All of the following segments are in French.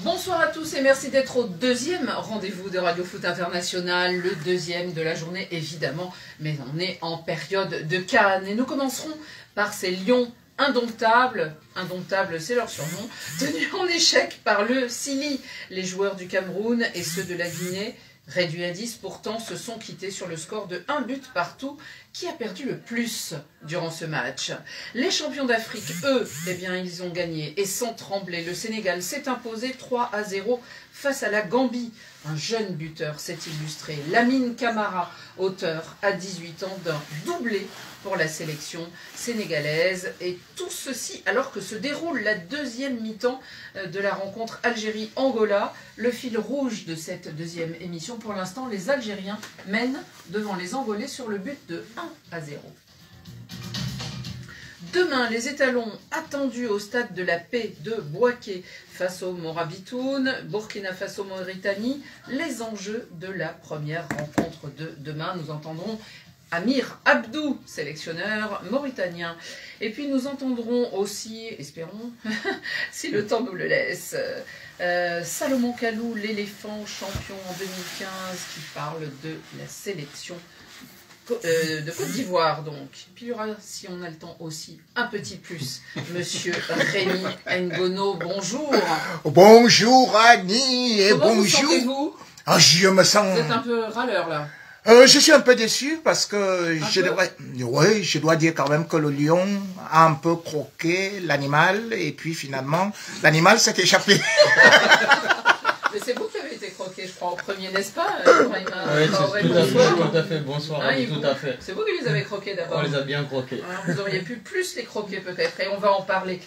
Bonsoir à tous et merci d'être au deuxième rendez-vous de Radio Foot International, le deuxième de la journée évidemment, mais on est en période de Cannes et nous commencerons par ces Lions indomptables, indomptables c'est leur surnom, tenus en échec par le Sili. Les joueurs du Cameroun et ceux de la Guinée, réduits à 10 pourtant, se sont quittés sur le score de 1 but partout. Qui a perdu le plus durant ce match? Les champions d'Afrique, eux, eh bien, ils ont gagné. Et sans trembler, le Sénégal s'est imposé 3-0 face à la Gambie. Un jeune buteur s'est illustré. Lamine Camara, auteur à 18 ans d'un doublé pour la sélection sénégalaise. Et tout ceci alors que se déroule la deuxième mi-temps de la rencontre Algérie-Angola. Le fil rouge de cette deuxième émission, pour l'instant, les Algériens mènent devant les Angolais sur le but de 1-0. Demain, les étalons attendus au stade de la paix de Bouaké face au Morabitoun, Burkina Faso-Mauritanie, les enjeux de la première rencontre de demain. Nous entendrons Amir Abdou, sélectionneur mauritanien. Et puis nous entendrons aussi, espérons, si le temps nous le laisse, Salomon Kalou, l'éléphant champion en 2015, qui parle de la sélection de Côte d'Ivoire, donc. Puis il y aura, si on a le temps aussi, un petit plus. Monsieur Rémi Ngono, bonjour. Bonjour Annie et Comment bonjour. Vous sentez-vous? Ah, je me sens... Vous êtes un peu râleur là. Je suis un peu déçu parce que je dois dire quand même que le lion a un peu croqué l'animal et puis finalement l'animal s'est échappé. Mais c'est vous qui avez été croqué, je crois, en premier, n'est-ce pas? Oui, tout à fait, bonsoir, tout à fait. C'est vous qui les avez croqués d'abord. On les a bien croqués. Vous auriez pu plus les croquer peut-être, et on va en parler.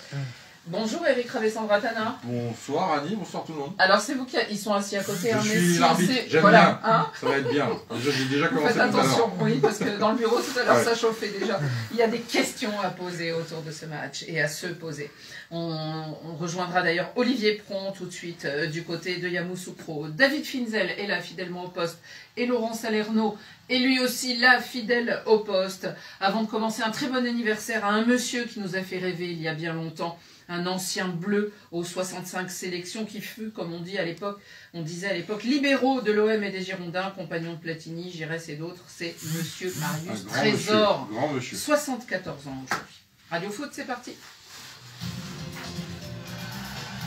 Bonjour Eric Ravessandratana. Bonsoir Annie, bonsoir tout le monde. Alors c'est vous qui... Ils sont assis à côté. Je suis l'arbitre, j'aime voilà, bien, hein, ça va être bien. J'ai déjà commencé faites tout à attention, l'heure. oui, parce que dans le bureau tout à l'heure Ouais. ça chauffait déjà. Il y a des questions à poser autour de ce match et à se poser. On rejoindra d'ailleurs Olivier Pron tout de suite du côté de Yamoussoukro. David Finzel est là fidèlement au poste et Laurent Salerno est lui aussi là fidèle au poste. Avant de commencer, un très bon anniversaire à un monsieur qui nous a fait rêver il y a bien longtemps. Un ancien bleu aux 65 sélections qui fut, comme on dit à l'époque, on disait à l'époque, libéraux de l'OM et des Girondins, compagnon de Platini, Giresse et d'autres, c'est Monsieur Marius Trésor. Grand monsieur. 74 ans aujourd'hui. Radio Foot, c'est parti.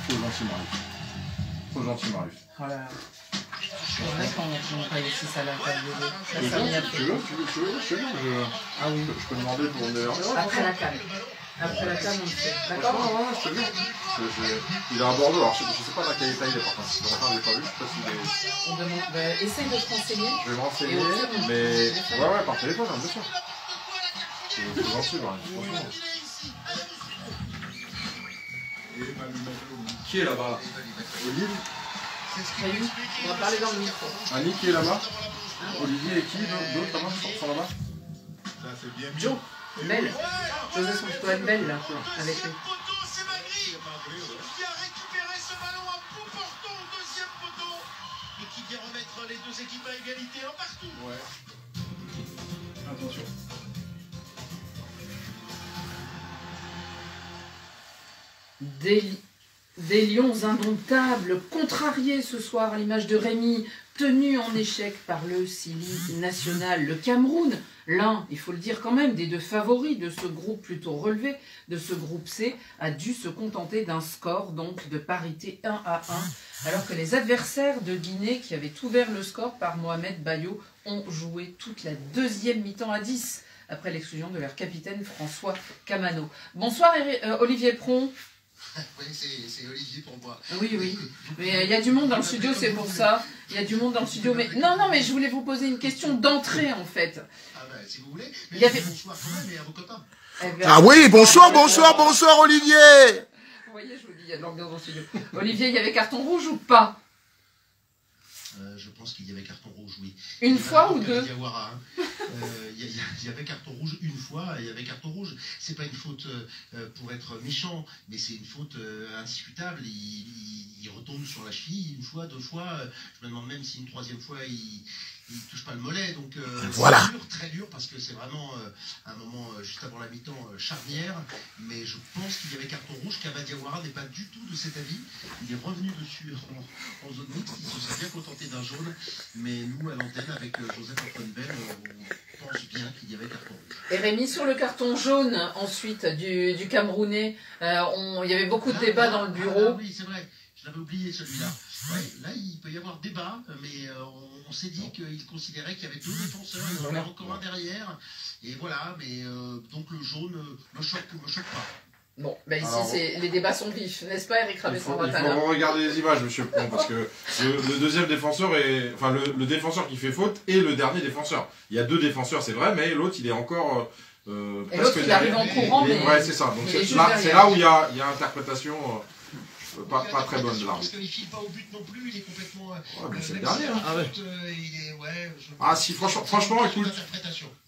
Trop gentil Marius. Trop gentil Marius. Voilà. C'est vrai qu'on n'a pas ici ça la table de jeu. Tu veux, je sais bien, Ah oui. je peux demander pour une heure. Après la table. Après la table, on le fait. D'accord? Franchement, ouais, je te jure. Il est à Bordeaux, alors je sais pas dans quel état il est par contre. Je l'ai pas vu, je sais pas s'il est... On demande, essaye de te renseigner. Je vais me renseigner, Et au pire, on- mais... Ouais, par téléphone, hein, bien sûr. C'est gentil Marius, franchement. Qui est là-bas? Olivier? Rémi, on va parler dans le micro. Annie qui est là-bas? Olivier et qui d'autres là-bas? Sont là-bas? Joe, Belle. José Antoine Belle, là, avec lui. Qui a récupéré ce ballon à bout portant au deuxième poteau et qui vient remettre les deux équipes à égalité un partout. Ouais. Attention. Des lions indomptables, contrariés ce soir à l'image de Rémi, tenus en échec par le Sili national. Le Cameroun, l'un, il faut le dire quand même, des deux favoris de ce groupe plutôt relevé, de ce groupe C, a dû se contenter d'un score donc de parité 1-1, alors que les adversaires de Guinée, qui avaient ouvert le score par Mohamed Bayo, ont joué toute la deuxième mi-temps à 10, après l'exclusion de leur capitaine François Camano. Bonsoir Olivier Pron. Oui, c'est Olivier pour moi. Oui, oui. Mais il y a du monde dans le studio, c'est pour ça. Il y a du monde dans le studio. Mais non, mais je voulais vous poser une question d'entrée, en fait. Ah ben, si vous voulez. Mais Il y avait... bonsoir quand même et à vos copains. Ah oui, bonsoir Olivier. Vous voyez, je vous dis, il y a de l'ambiance dans le studio. Olivier, il y avait carton rouge ou pas? Je pense qu'il y avait carton rouge, oui. Une fois ou deux? Il y avait carton rouge une fois, et il y avait carton rouge. C'est pas une faute pour être méchant, mais c'est une faute indiscutable. Il retombe sur la cheville une fois, deux fois. Je me demande même si une troisième fois il touche pas le mollet. Donc voilà. C'est dur, très dur, parce que c'est vraiment un moment juste avant la mi-temps charnière. Mais je pense pense qu'il y avait carton rouge. Kaba Diawara n'est pas du tout de cet avis. Il est revenu dessus en zone mixte. Il se serait bien contenté d'un jaune. Mais nous, à l'antenne, avec Joseph-Antoine Bell, on pense bien qu'il y avait carton rouge. Et Rémi, sur le carton jaune, ensuite, du Camerounais, il y avait beaucoup de débats dans le bureau. Oui, c'est vrai. Je l'avais oublié celui-là. Ouais, là, il peut y avoir débat, mais on s'est dit qu'il considérait qu'il y avait 2 défenseurs, il y en avait encore un derrière. Et voilà, mais donc le jaune me choque pas. Bon, ben ici, les débats sont vifs, n'est-ce pas, Eric Rabesson-Ratana? Il faut regarder les images, monsieur Pont, parce que le deuxième défenseur est... Enfin, le défenseur qui fait faute est le dernier défenseur. Il y a 2 défenseurs, c'est vrai, mais l'autre, il est encore... et l'autre, il arrive en courant, mais... Ouais, c'est ça. Donc c'est là où il y a interprétation... pas très bonne de l'arbitre. Parce qu'il ne file pas au but non plus, il est complètement... c'est le dernier. Si, franchement, écoute...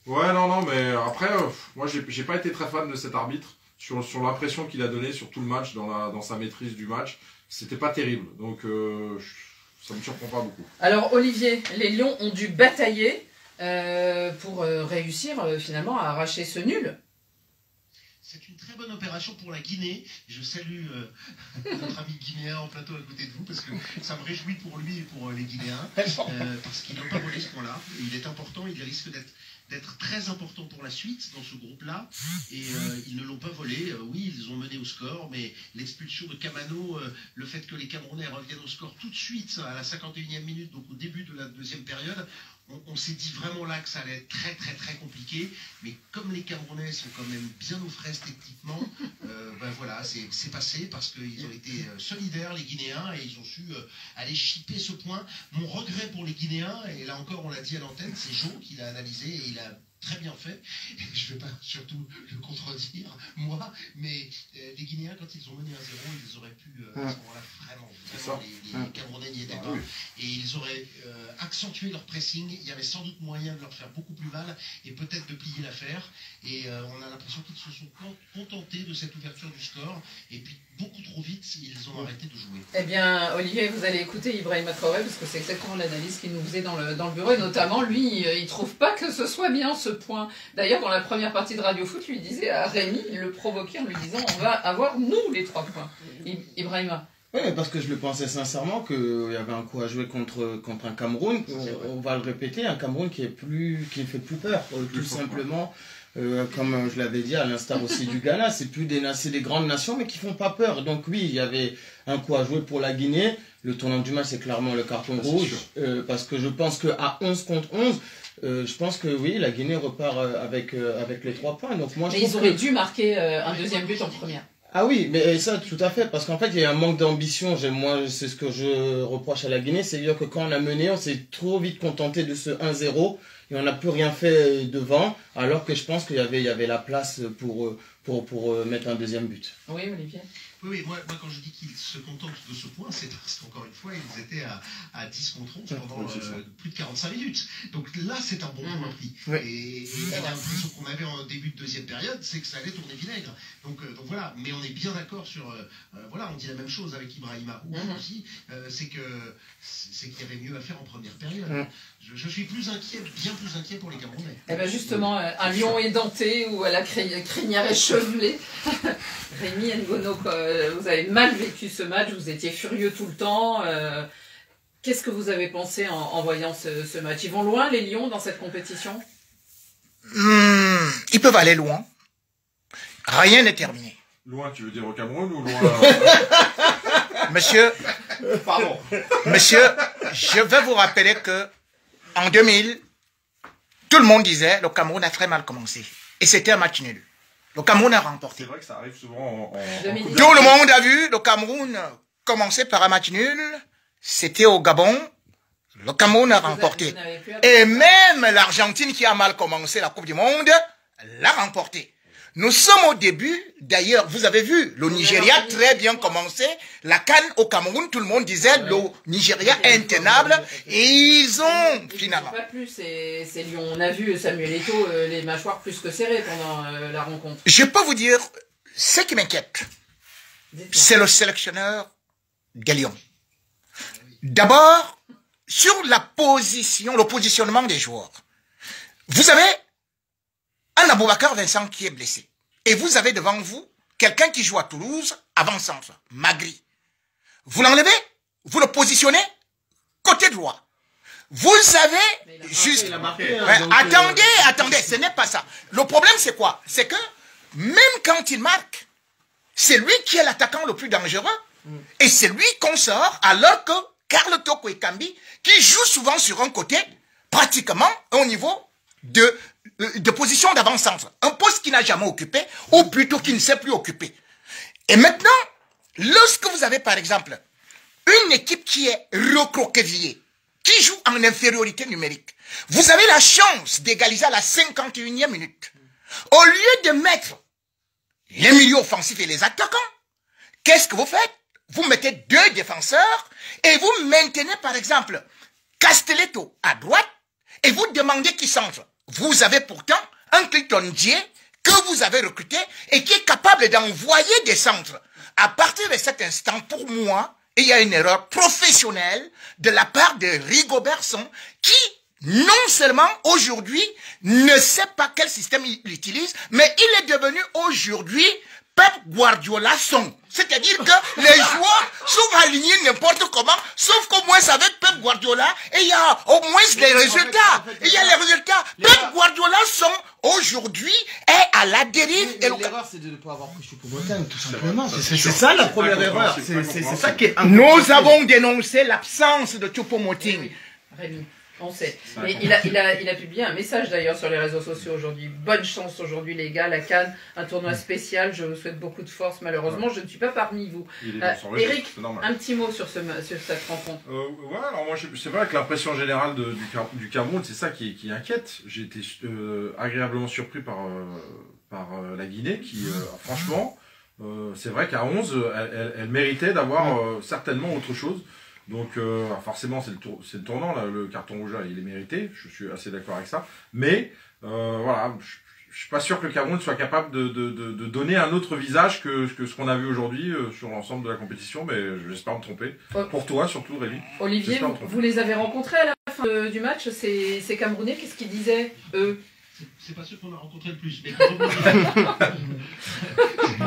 Ouais, non, mais après, moi, j'ai pas été très fan de cet arbitre. Sur l'impression qu'il a donnée sur tout le match, dans sa maîtrise du match, c'était pas terrible. Donc, ça me surprend pas beaucoup. Alors, Olivier, les Lions ont dû batailler pour réussir finalement à arracher ce nul. C'est une très bonne opération pour la Guinée. Je salue notre ami guinéen en plateau à côté de vous, parce que ça me réjouit pour lui et pour les Guinéens, parce qu'ils n'ont pas volé ce point-là. Il est important, il risque d'être très important pour la suite dans ce groupe-là, et ils ne l'ont pas volé. Oui, ils ont mené au score, mais l'expulsion de Kamano, le fait que les Camerounais reviennent au score tout de suite à la 51e minute, donc au début de la deuxième période, on s'est dit vraiment là que ça allait être très très très compliqué, mais comme les Camerounais sont quand même bien aux fraises techniquement, voilà, c'est passé parce qu'ils ont été solidaires, les Guinéens, et ils ont su aller chipper ce point. Mon regret pour les Guinéens, et là encore on l'a dit à l'antenne, c'est Jo qui l'a analysé et il a très bien fait, et je ne vais pas surtout le contredire, moi, mais les Guinéens, quand ils ont mené 1-0, ils auraient pu, à ce moment-là, vraiment les Camerounais n'y étaient pas, et ils auraient accentué leur pressing, il y avait sans doute moyen de leur faire beaucoup plus mal, et peut-être de plier l'affaire, et on a l'impression qu'ils se sont contentés de cette ouverture du score, et puis beaucoup trop vite, ils ont arrêté de jouer. Eh bien, Olivier, vous allez écouter Ibrahima Traoré, parce que c'est exactement l'analyse qu'il nous faisait dans le bureau, et notamment, lui, il trouve pas que ce soit bien ce point. D'ailleurs, dans la première partie de Radio Foot, lui disait à Rémi, il le provoquait en lui disant on va avoir nous les 3 points. Ibrahima. Oui, parce que je le pensais sincèrement qu'il y avait un coup à jouer contre un Cameroun, on va le répéter, un Cameroun qui fait plus peur, tout simplement. Comme je l'avais dit, à l'instar aussi du Ghana, c'est des grandes nations, mais qui font pas peur. Donc oui, il y avait un coup à jouer pour la Guinée. Le tournant du match, c'est clairement le carton rouge, parce que je pense qu'à 11 contre 11, je pense que oui, la Guinée repart avec les 3 points. Donc moi, mais ils auraient dû marquer un deuxième but en première. Ah oui, mais ça, tout à fait, parce qu'en fait, il y a un manque d'ambition. Moi, c'est ce que je reproche à la Guinée, c'est-à-dire que quand on a mené, on s'est trop vite contenté de ce 1-0 et on n'a plus rien fait devant, alors que je pense qu'il y avait la place pour mettre un deuxième but. Oui, Olivier. Oui, moi quand je dis qu'ils se contentent de ce point, c'est parce qu'encore une fois, ils étaient à 10 contre 11 pendant plus de 45 minutes. Donc là, c'est un bon point pris. Oui. Et l'impression qu'on avait en début de deuxième période, c'est que ça allait tourner vinaigre. Donc voilà, mais on est bien d'accord sur... voilà, on dit la même chose avec Ibrahima aussi, c'est qu'il y avait mieux à faire en première période. Je suis bien plus inquiet pour les Camerounais. Eh bien justement, un lion édenté ou à la crinière échevelée. Rémi Ngono, vous avez mal vécu ce match, vous étiez furieux tout le temps. Qu'est-ce que vous avez pensé en voyant ce match? Ils vont loin, les Lions, dans cette compétition? Ils peuvent aller loin. Rien n'est terminé. Loin, tu veux dire au Cameroun ou loin Monsieur, pardon. Monsieur, je vais vous rappeler que en 2000, tout le monde disait le Cameroun a très mal commencé. Et c'était un match nul. Le Cameroun a remporté. C'est vrai que ça arrive souvent tout le monde a vu le Cameroun commencer par un match nul. C'était au Gabon. Le Cameroun a remporté. Et même l'Argentine qui a mal commencé la Coupe du Monde l'a remporté. Nous sommes au début, d'ailleurs, vous avez vu, le Nigeria très bien commencé, la CAN au Cameroun, tout le monde disait le Nigeria est intenable, et ils ont finalement... Pas plus, c'est Lyon. On a vu Samuel Eto'o, les mâchoires plus que serrées pendant la rencontre. Je peux vous dire, ce qui m'inquiète, c'est le sélectionneur des Lions. D'abord, sur la position, le positionnement des joueurs. Vous avez un Aboubakar Vincent qui est blessé. Et vous avez devant vous quelqu'un qui joue à Toulouse, avant-centre, Magri. Vous l'enlevez, vous le positionnez côté droit. Vous avez juste... Attendez, ce n'est pas ça. Le problème, c'est quoi? C'est que même quand il marque, c'est lui qui est l'attaquant le plus dangereux. Et c'est lui qu'on sort, alors que Karl Toko Ekambi, qui joue souvent sur un côté, pratiquement au niveau de position d'avant-centre. Un poste qu'il n'a jamais occupé, ou plutôt qu'il ne sait plus occuper. Et maintenant, lorsque vous avez par exemple une équipe qui est recroquevillée, qui joue en infériorité numérique, vous avez la chance d'égaliser à la 51e minute. Au lieu de mettre les milieux offensifs et les attaquants, qu'est-ce que vous faites? Vous mettez 2 défenseurs et vous maintenez par exemple Castelletto à droite et vous demandez qui centre. Vous avez pourtant un Clinton Dier que vous avez recruté et qui est capable d'envoyer des centres. À partir de cet instant, pour moi, il y a une erreur professionnelle de la part de Rigobertson qui, non seulement aujourd'hui, ne sait pas quel système il utilise, mais il est devenu aujourd'hui Pep Guardiola son. C'est-à-dire que les joueurs sont alignés n'importe comment, sauf qu'au moins avec Pep Guardiola, et il y a au moins les résultats. Il y a les résultats. Pep Guardiola son, aujourd'hui, est à la dérive. L'erreur, c'est de ne pas avoir pris Choupo-Moting, tout simplement. C'est ça la première erreur. C'est ça qui est incroyable. Nous avons dénoncé l'absence de Choupo-Moting. Rémi, on sait. Mais il a publié un message d'ailleurs sur les réseaux sociaux aujourd'hui. Bonne chance aujourd'hui les gars, la CAN, un tournoi spécial. Je vous souhaite beaucoup de force. Malheureusement, je ne suis pas parmi vous. Eric, un petit mot sur cette rencontre. Ouais, alors moi, c'est vrai que l'impression générale du Cameroun, c'est ça qui inquiète. J'ai été agréablement surpris par la Guinée qui, franchement, c'est vrai qu'à 11, elle méritait d'avoir certainement autre chose. Donc forcément c'est le tournant là, le carton rouge là, il est mérité, je suis assez d'accord avec ça, mais voilà, je suis pas sûr que le Cameroun soit capable de donner un autre visage que ce qu'on a vu aujourd'hui sur l'ensemble de la compétition, mais j'espère me tromper. Pour toi surtout Rémi. Olivier, vous les avez rencontrés à la fin du match, ces Camerounais, qu'est-ce qu'ils disaient eux? C'est pas ceux qu'on a rencontrés le plus, mais pour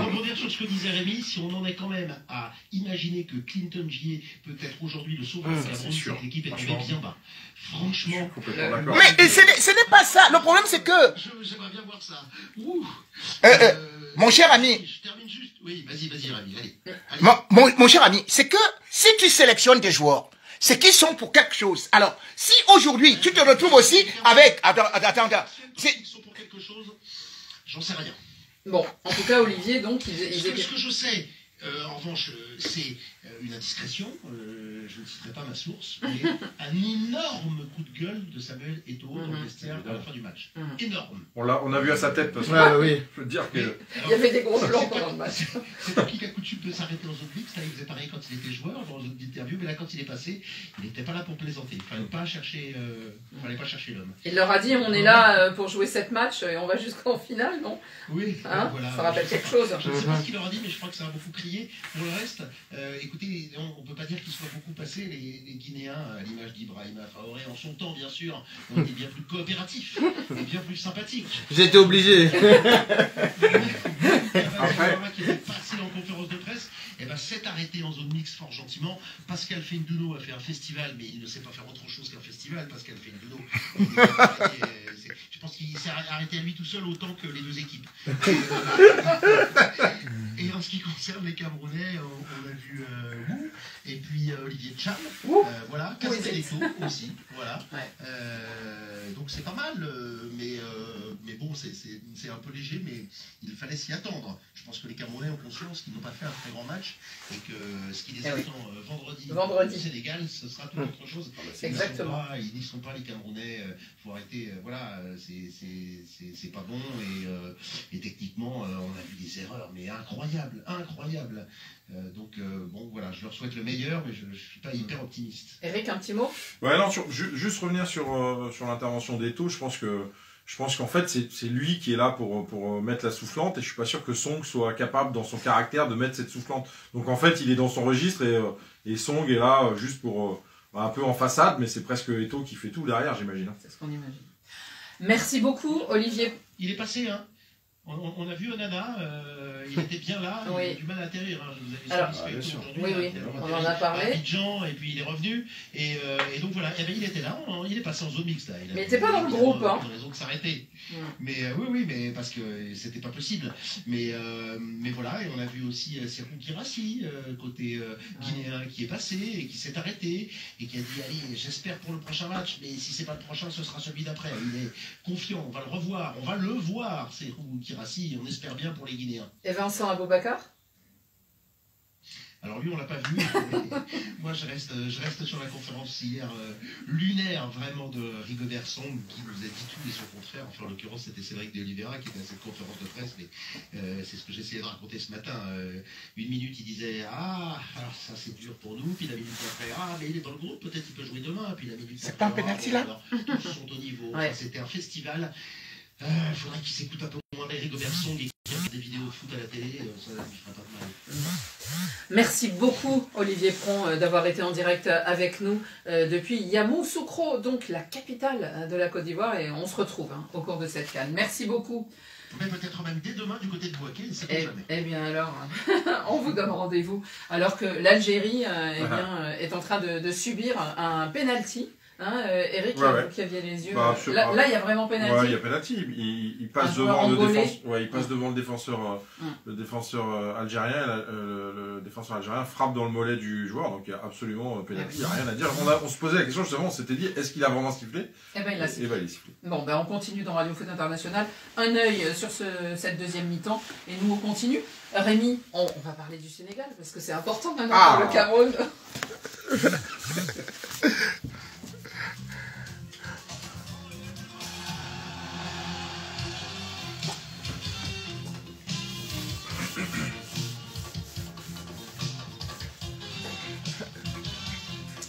rebondir sur ce que disait Rémi, si on en est quand même à imaginer que Clinton Gier peut être aujourd'hui le sauveur de Cameroun, cette équipe est tombée bien bas. Franchement, mais ce n'est pas ça. Le problème c'est que j'aimerais bien voir ça. mon cher ami, je termine juste. Oui, vas-y Rémi, allez. Mon cher ami, c'est que si tu sélectionnes des joueurs, c'est qu'ils sont pour quelque chose. Alors, si aujourd'hui, tu te retrouves aussi avec... Attends. Ils sont pour quelque chose, j'en sais rien. Bon, en tout cas, Olivier, donc... Ce que je sais, en revanche, c'est une indiscrétion, je ne citerai pas ma source, mais un énorme coup de gueule de Samuel Eto'o dans le vestiaire à la fin du match. Énorme. On a vu à sa tête, parce que oui. je veux dire que... Il y avait des gros blancs pendant le match. C'est pas qui a coutume de s'arrêter en zone mixte, il faisait pareil quand il était joueur, dans une interview, mais là quand il est passé, il n'était pas là pour plaisanter. Il fallait pas chercher l'homme. Il leur a dit, on est là pour jouer 7 matchs et on va jusqu'en finale, non? Oui, hein, voilà. Ça rappelle quelque chose. Je ne sais pas ce qu'il leur a dit, mais je crois que ça a beaucoup crié. Pour le reste, écoutez, on ne peut pas dire qu'ils soient beaucoup passés, les Guinéens, à l'image d'Ibrahima Traoré, en son temps, bien sûr, ont été bien plus coopératifs et bien plus sympathiques. J'étais obligé. Après, qui était passé en conférence de presse, s'est arrêté en zone mixte fort gentiment. Pascal Feinduno a fait un festival, mais il ne sait pas faire autre chose qu'un festival. Pascal Feinduno, je pense qu'il s'est arrêté à lui tout seul autant que les deux équipes. Et en ce qui concerne les Camerounais, on a vu Wu, et puis Olivier Tcham, voilà, Castelletto aussi, voilà. Donc c'est pas mal, mais bon, c'est un peu léger, mais il fallait s'y attendre. Je pense que les Camerounais ont conscience qu'ils n'ont pas fait un très grand match et que ce qui les attend vendredi au Sénégal, ce sera tout autre chose. Exactement. Ils n'y sont pas, les Camerounais. Faut arrêter. Voilà, c'est pas bon et techniquement, on a vu des erreurs, mais incroyables. Donc bon, voilà, je leur souhaite le meilleur, mais je suis pas hyper optimiste. Eric, un petit mot? Ouais, non, juste revenir sur l'intervention d'Eto'o, je pense qu'en fait, c'est lui qui est là pour mettre la soufflante, et je suis pas sûr que Song soit capable, dans son caractère, de mettre cette soufflante. Donc en fait, il est dans son registre, et Song est là juste pour un peu en façade, mais c'est presque Eto'o qui fait tout derrière, j'imagine. C'est ce qu'on imagine. Merci beaucoup, Olivier. Il est passé, hein. On a vu Onana, il était bien là, il a eu du mal à atterrir. Hein. Vous avez suivi aujourd'hui. Oui, on en a parlé. Abidjan, et puis il est revenu. Et donc voilà, il était là, il est passé en zone mixte. Là. Mais il n'était pas dans le groupe. Il a raison de s'arrêter. Mais oui, mais parce que c'était pas possible. Mais voilà, et on a vu aussi Serhou Guirassy, côté guinéen, qui est passé et qui s'est arrêté et qui a dit allez, j'espère pour le prochain match, mais si c'est pas le prochain, ce sera celui d'après. Il est confiant, on va le revoir, on va le voir, Serhou Guirassy, on espère bien pour les Guinéens. Et Vincent Aboubakar? Alors lui, on l'a pas vu. Moi, je reste sur la conférence hier lunaire, vraiment, de Rigobert Song, qui nous a dit tout et son contraire. Enfin, en l'occurrence, c'était Cédric de Oliveira qui était à cette conférence de presse, mais c'est ce que j'essayais de raconter ce matin. Une minute, il disait « Ah, alors ça c'est dur pour nous », puis la minute après « Ah, mais il est dans le groupe, peut-être il peut jouer demain », puis la minute c'est pas un penalty là. Tous sont au niveau. Ouais. Enfin, c'était un festival. Il faudrait qu'il s'écoute un peu moins les Rigobert Song et qu'il regarde des vidéos de foot à la télé, ça ne lui fera pas de mal. Merci beaucoup Olivier Pron d'avoir été en direct avec nous depuis Yamoussoukro, donc la capitale de la Côte d'Ivoire, et on se retrouve au cours de cette CAN. Merci beaucoup. Mais peut-être même dès demain du côté de Bouaké, c'est pas jamais. Eh bien alors, on vous donne rendez-vous alors que l'Algérie est en train de subir un penalty. Eric, vous qui aviez les yeux. Là, il y a vraiment penalty. Ouais, il y a penalty. Il passe devant le défenseur algérien. Le défenseur algérien frappe dans le mollet du joueur. Donc il y a absolument penalty. Il n'y a rien à dire. On se posait la question justement. On s'était dit, est-ce qu'il a vraiment sifflé? Eh ben, il a sifflé. Et ben, il a sifflé. Bon, on continue dans Radio Foot International. Un œil sur cette deuxième mi-temps. Et nous, on continue. Rémi, on va parler du Sénégal parce que c'est important maintenant pour le Cameroun.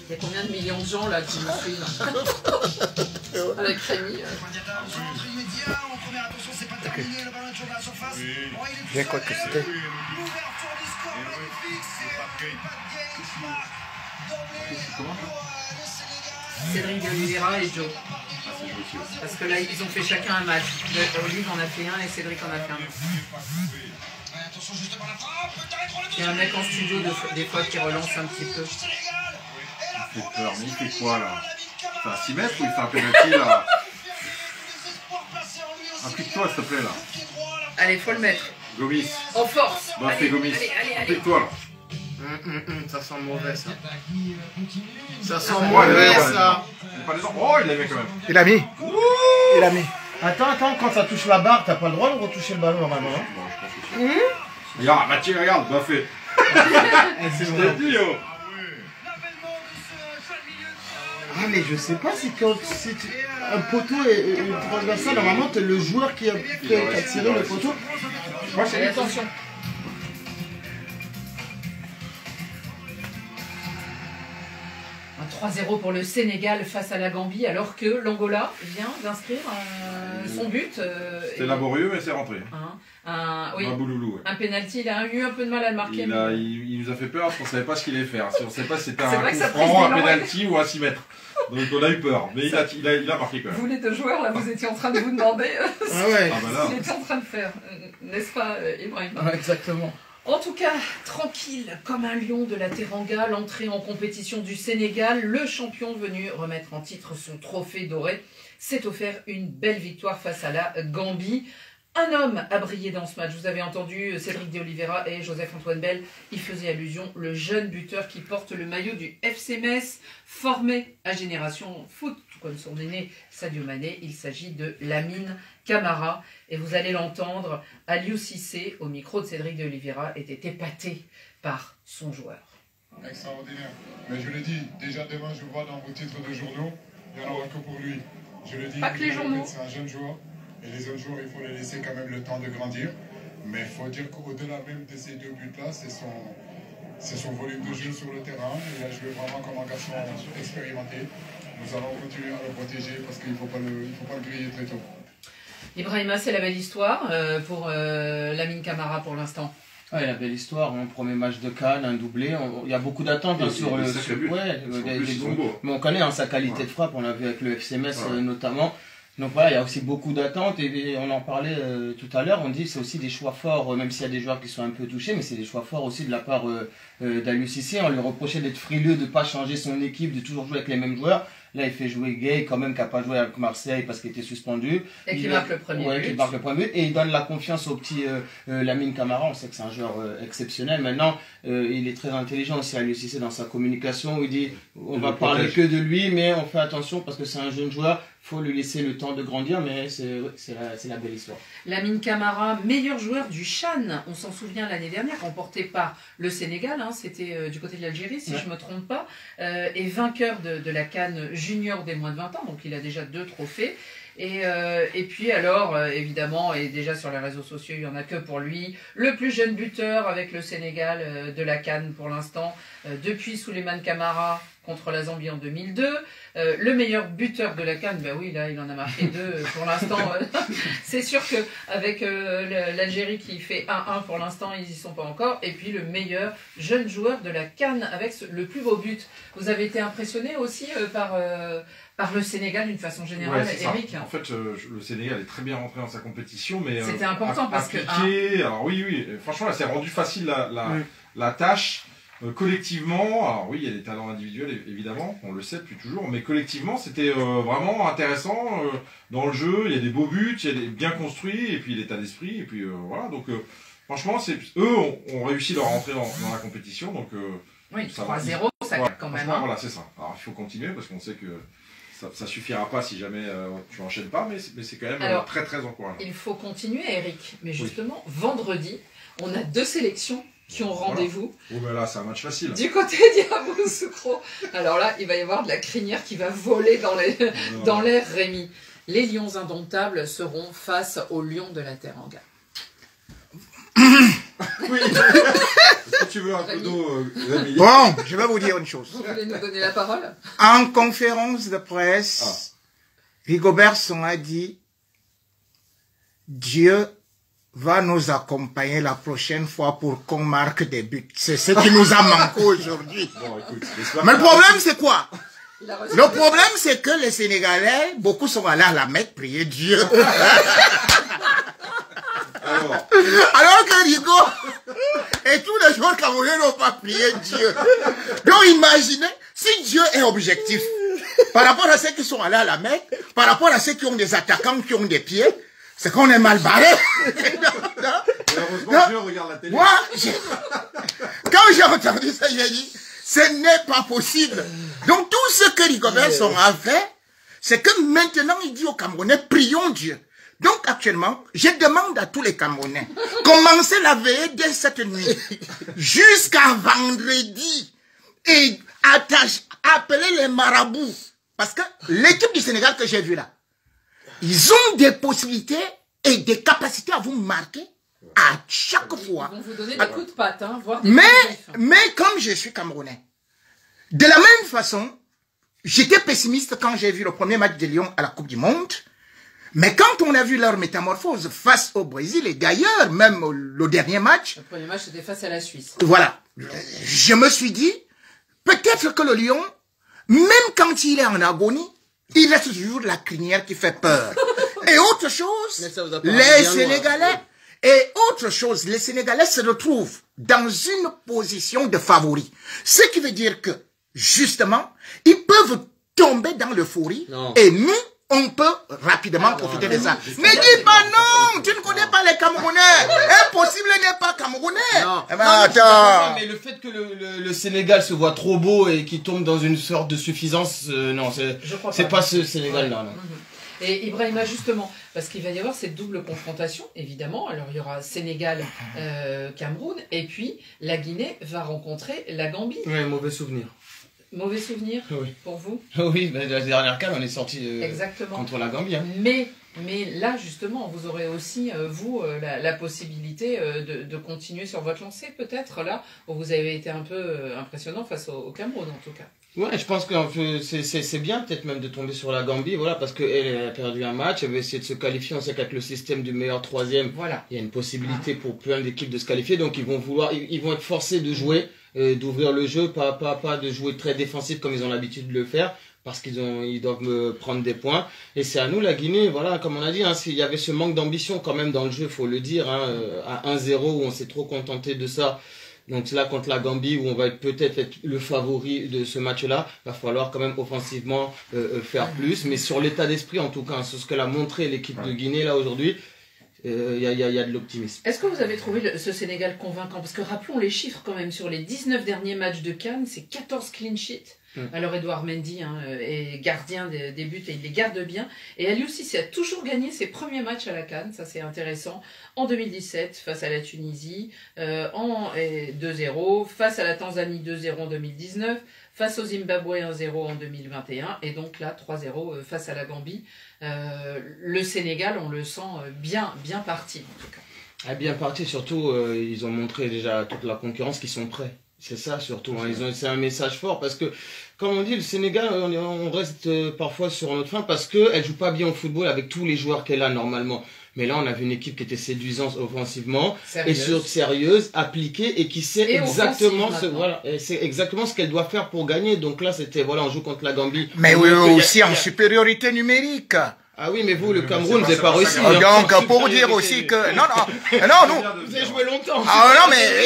Il y a combien de millions de gens là qui nous suivent avec Rémi Bien quoi que c'était. Cédric de Oliveira et Joe. Parce que là, ils ont fait chacun un match. Olive en a fait un et Cédric en a fait un autre. Il y a un mec en studio des fois qui relance un petit peu. Il fait peur, mais il fait quoi là? Il fait un 6 mètres ou il fait un penalty là? Applique-toi s'il te plaît là. Allez, faut le mettre. Gomis. En force. Bah fais Gomis. Allez. Applique-toi là. Ça sent mauvais ça. Ça sent mauvais ça. Oh, il l'a mis quand même. Il a mis. Il a mis. Attends, quand ça touche la barre, t'as pas le droit de retoucher le ballon normalement. Bon, je pense que c'est. Regarde, Mathieu, regarde, bah fait. C'est vrai. Ah mais je sais pas si quand un poteau est transversal, normalement c'est le joueur qui a tiré le poteau. Moi c'est attention. Un 3-0 pour le Sénégal face à la Gambie, alors que l'Angola vient d'inscrire son but. C'est laborieux, mais c'est rentré. Oui. Un penalty, il a eu un peu de mal à le marquer. Il nous a fait peur parce qu'on ne savait pas ce qu'il allait faire. On ne savait pas si c'était un coup franc, un penalty ou un 6 mètres. Donc on a eu peur, mais il a marqué quand même. Vous les deux joueurs, là, vous étiez en train de vous demander ce qu'il était en train de faire. N'est-ce pas, Ibrahim? Exactement. En tout cas, tranquille comme un lion de la Teranga, l'entrée en compétition du Sénégal, le champion venu remettre en titre son trophée doré, s'est offert une belle victoire face à la Gambie. Un homme a brillé dans ce match. Vous avez entendu Cédric de Oliveira et Joseph-Antoine Bell. Il faisait allusion, le jeune buteur qui porte le maillot du FC Metz, formé à Génération Foot, tout comme son aîné Sadio Mané. Il s'agit de Lamine Camara. Et vous allez l'entendre, Aliou Cissé, au micro de Cédric de Oliveira, était épaté par son joueur. Extraordinaire. Mais je le dis, déjà demain, je vois dans vos titres de journaux, il n'y en aura que pour lui. Je le dis, pas que les journaux. C'est un jeune joueur. Et les autres joueurs, il faut les laisser quand même le temps de grandir. Mais il faut dire qu'au-delà même de ces deux buts-là, c'est son volume de jeu sur le terrain. Il a joué vraiment comme un garçon expérimenté. Nous allons continuer à le protéger parce qu'il ne faut pas le griller très tôt. Ibrahima, c'est la belle histoire pour Lamine Camara pour l'instant. Ouais, la belle histoire, un premier match de CAN, un doublé. Il y a beaucoup d'attentes sur le. Mais on connaît sa qualité de frappe, on l'a vu avec le FC Metz notamment. Donc voilà, il y a aussi beaucoup d'attentes et on en parlait tout à l'heure, on dit c'est aussi des choix forts, même s'il y a des joueurs qui sont un peu touchés, mais c'est des choix forts aussi de la part d'Aliou Cissé. On lui reprochait d'être frileux, de ne pas changer son équipe, de toujours jouer avec les mêmes joueurs. Là, il fait jouer Gay, quand même, qui n'a pas joué avec Marseille parce qu'il était suspendu. Et qui marque le premier but. Qui marque le premier but. Et il donne la confiance au petit Lamine Camara. On sait que c'est un joueur exceptionnel. Maintenant, il est très intelligent aussi, Aliou Cissé, dans sa communication. Il dit, on va parler que de lui, mais on fait attention parce que c'est un jeune joueur. Il faut lui laisser le temps de grandir, mais c'est la belle histoire. Lamine Camara, meilleur joueur du CHAN, on s'en souvient l'année dernière, remporté par le Sénégal, hein, c'était du côté de l'Algérie si je ne me trompe pas, et vainqueur de la CAN junior des moins de 20 ans, donc il a déjà 2 trophées. Et puis alors, évidemment, et déjà sur les réseaux sociaux, il n'y en a que pour lui, le plus jeune buteur avec le Sénégal de la CAN pour l'instant, depuis Souleymane Camara contre la Zambie en 2002. Le meilleur buteur de la CAN, ben oui, là, il en a marqué 2 pour l'instant. C'est sûr qu'avec l'Algérie qui fait 1-1 pour l'instant, ils n'y sont pas encore. Et puis le meilleur jeune joueur de la CAN avec le plus beau but. Vous avez été impressionné aussi par le Sénégal d'une façon générale, Eric? En fait, le Sénégal est très bien rentré dans sa compétition, mais c'était important parce que alors oui, franchement, là, c'est rendu facile la tâche. Collectivement, alors oui, il y a des talents individuels évidemment, on le sait depuis toujours, mais collectivement c'était vraiment intéressant dans le jeu. Il y a des beaux buts, il y a des bien construits, et puis l'état d'esprit, et puis voilà. Donc franchement, eux ont réussi leur entrée dans la compétition, donc oui, 3-0, ça claque quand même. Voilà, c'est ça. Alors il faut continuer parce qu'on sait que ça suffira pas si jamais tu enchaînes pas, mais c'est quand même très très encourageant. Il faut continuer, Eric, mais justement vendredi, on a 2 sélections qui ont rendez-vous. Oh ben là, c'est un match facile. Du côté d'Yamoussoukro. Alors là, il va y avoir de la crinière qui va voler dans l'air, Rémi. Les Lions indomptables seront face aux Lions de la Teranga. Oui. Est-ce que tu veux un peu d'eau, Rémi? Bon, je vais vous dire une chose. Vous voulez nous donner la parole? En conférence de presse, Rigobert Song a dit « Dieu va nous accompagner la prochaine fois pour qu'on marque des buts. » C'est ce qui nous a manqué aujourd'hui. Bon, mais le problème, c'est quoi? Le problème, c'est que les Sénégalais, beaucoup sont allés à la Mecque prier Dieu. Alors que Rigo et tous les joueurs camerounais n'ont pas prié Dieu. Donc imaginez, si Dieu est objectif, par rapport à ceux qui sont allés à la Mecque, par rapport à ceux qui ont des attaquants, qui ont des pieds, c'est qu'on est mal barré. Heureusement, Dieu regarde la télé. Moi, quand j'ai entendu ça, j'ai dit, ce n'est pas possible. Donc tout ce que Rigobert Song a fait, c'est que maintenant il dit aux Camerounais, prions Dieu. Donc actuellement, je demande à tous les Camerounais, commencez la veillée dès cette nuit, jusqu'à vendredi, et appelez les marabouts. Parce que l'équipe du Sénégal que j'ai vue là, ils ont des possibilités et des capacités à vous marquer à chaque fois. Ils vont vous donner des coups de patte, hein, voire des mais comme je suis Camerounais, de la même façon, j'étais pessimiste quand j'ai vu le premier match des Lions à la Coupe du Monde. Mais quand on a vu leur métamorphose face au Brésil, et d'ailleurs, même le dernier match... Le premier match, c'était face à la Suisse. Voilà. Je me suis dit, peut-être que le Lion, même quand il est en agonie, il reste toujours la crinière qui fait peur. Et autre chose, les Sénégalais... Et autre chose, les Sénégalais se retrouvent dans une position de favori. Ce qui veut dire que, justement, ils peuvent tomber dans l'euphorie. Et nous, on peut rapidement profiter de ça. Ne dis pas non, tu ne connais pas les Camerounais. Impossible n'est pas Camerounais. Non. Attends. Mais le fait que le Sénégal se voit trop beau et qu'il tombe dans une sorte de suffisance, non, c'est pas ce Sénégal-là. Non. Et Ibrahima, justement, parce qu'il va y avoir cette double confrontation, évidemment. Alors, il y aura Sénégal, Cameroun, et puis la Guinée va rencontrer la Gambie. Oui, mauvais souvenir. Mauvais souvenir pour vous? Oui, mais la dernière canne, on est sorti contre la Gambie. Hein. Mais là, justement, vous aurez aussi, vous, la possibilité de continuer sur votre lancée, peut-être, là, où vous avez été un peu impressionnant face au Cameroun, en tout cas. Ouais, je pense que c'est bien peut-être même de tomber sur la Gambie, voilà, parce qu'elle a perdu un match, elle veut essayer de se qualifier, on sait qu'avec le système du meilleur troisième, il y a une possibilité pour plein d'équipes de se qualifier, donc ils vont être forcés de jouer, d'ouvrir le jeu, pas de jouer très défensif comme ils ont l'habitude de le faire, parce ils doivent prendre des points. Et c'est à nous, la Guinée, voilà, comme on a dit, hein, s'il y avait ce manque d'ambition quand même dans le jeu, faut le dire, hein, à 1-0 où on s'est trop contenté de ça. Donc là, contre la Gambie, où on va peut-être être le favori de ce match-là, il va falloir quand même offensivement faire plus. Mais sur l'état d'esprit, en tout cas, sur ce qu'elle a montré l'équipe de Guinée là aujourd'hui, il y a de l'optimisme. Est-ce que vous avez trouvé ce Sénégal convaincant? Parce que rappelons les chiffres quand même, sur les 19 derniers matchs de CAN, c'est 14 clean sheets. Alors Edouard Mendy est gardien des buts et il les garde bien. Et Ali aussi a toujours gagné ses premiers matchs à la CAN, ça c'est intéressant. En 2017 face à la Tunisie, 2-0, face à la Tanzanie 2-0 en 2019, face au Zimbabwe 1-0 en 2021 et donc là 3-0 face à la Gambie. Le Sénégal, on le sent bien parti en tout cas. Ah, bien parti, surtout ils ont montré déjà à toute la concurrence qu'ils sont prêts. C'est ça surtout, hein. C'est un message fort parce que, comme on dit, le Sénégal, on reste parfois sur notre faim parce qu'elle joue pas bien au football avec tous les joueurs qu'elle a normalement. Mais là, on avait une équipe qui était séduisante offensivement, sérieuse, appliquée et qui sait exactement c'est exactement ce qu'elle doit faire pour gagner. Donc là, c'était, voilà, on joue contre la Gambie. Mais oui, aussi en supériorité numérique. Ah oui, mais vous, le Cameroun, vous n'avez pas réussi. Donc, pour dire aussi que... Non, nous... Vous avez joué longtemps. Ah non, mais...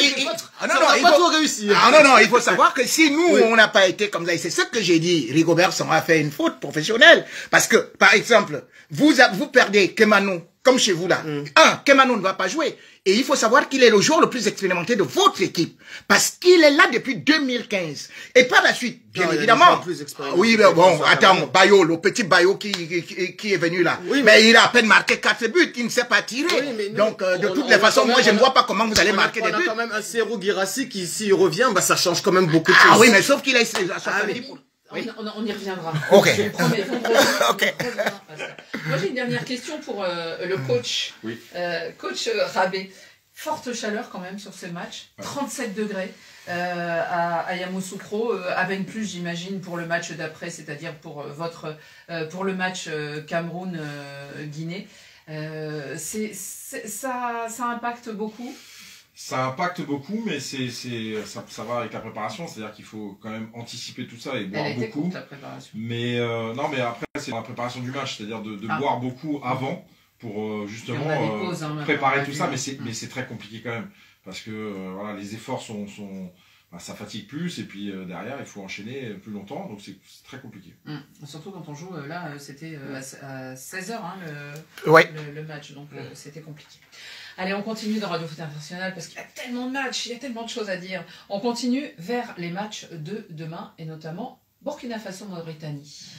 il faut réussir. Ah non, il faut savoir que si nous, on n'a pas été comme ça, et c'est ce que j'ai dit, Rigobert Song a fait une faute professionnelle. Parce que, par exemple, vous perdez Kemano, comme chez vous là. Kemano ne va pas jouer. Et il faut savoir qu'il est le joueur le plus expérimenté de votre équipe. Parce qu'il est là depuis 2015. Et par la suite, bien évidemment. Oui, mais bon, attends, Bayo, le petit Bayo qui est venu là. Oui, mais il a à peine marqué 4 buts, il ne sait pas tirer. Oui, donc, de toutes les façons, moi, je ne vois pas comment vous allez marquer des buts. On a quand même un Serhou Guirassy qui, s'il revient, bah, ça change quand même beaucoup de choses. Ah oui, mais sauf qu'il a 70 points. Oui. On y reviendra. Ok. Je le promets, ok. Moi, j'ai une dernière question pour le coach. Oui. Coach Rabé. Forte chaleur quand même sur ce match. 37 degrés à Yamoussoukro. À peine plus, j'imagine, pour le match d'après, c'est-à-dire pour pour le match Cameroun-Guinée. Ça impacte beaucoup. Ça impacte beaucoup, mais ça va avec la préparation, c'est-à-dire qu'il faut quand même anticiper tout ça et boire beaucoup. Courte, la préparation. Mais non, mais après c'est la préparation du match, c'est-à-dire de boire beaucoup avant pour justement préparer tout ça, mais c'est très compliqué quand même parce que voilà, les efforts ça fatigue plus et puis derrière il faut enchaîner plus longtemps, donc c'est très compliqué. Surtout quand on joue là, c'était à 16h le match, donc c'était compliqué. Allez, on continue dans Radio Foot International parce qu'il y a tellement de matchs, il y a tellement de choses à dire. On continue vers les matchs de demain et notamment Burkina Faso-Mauritanie.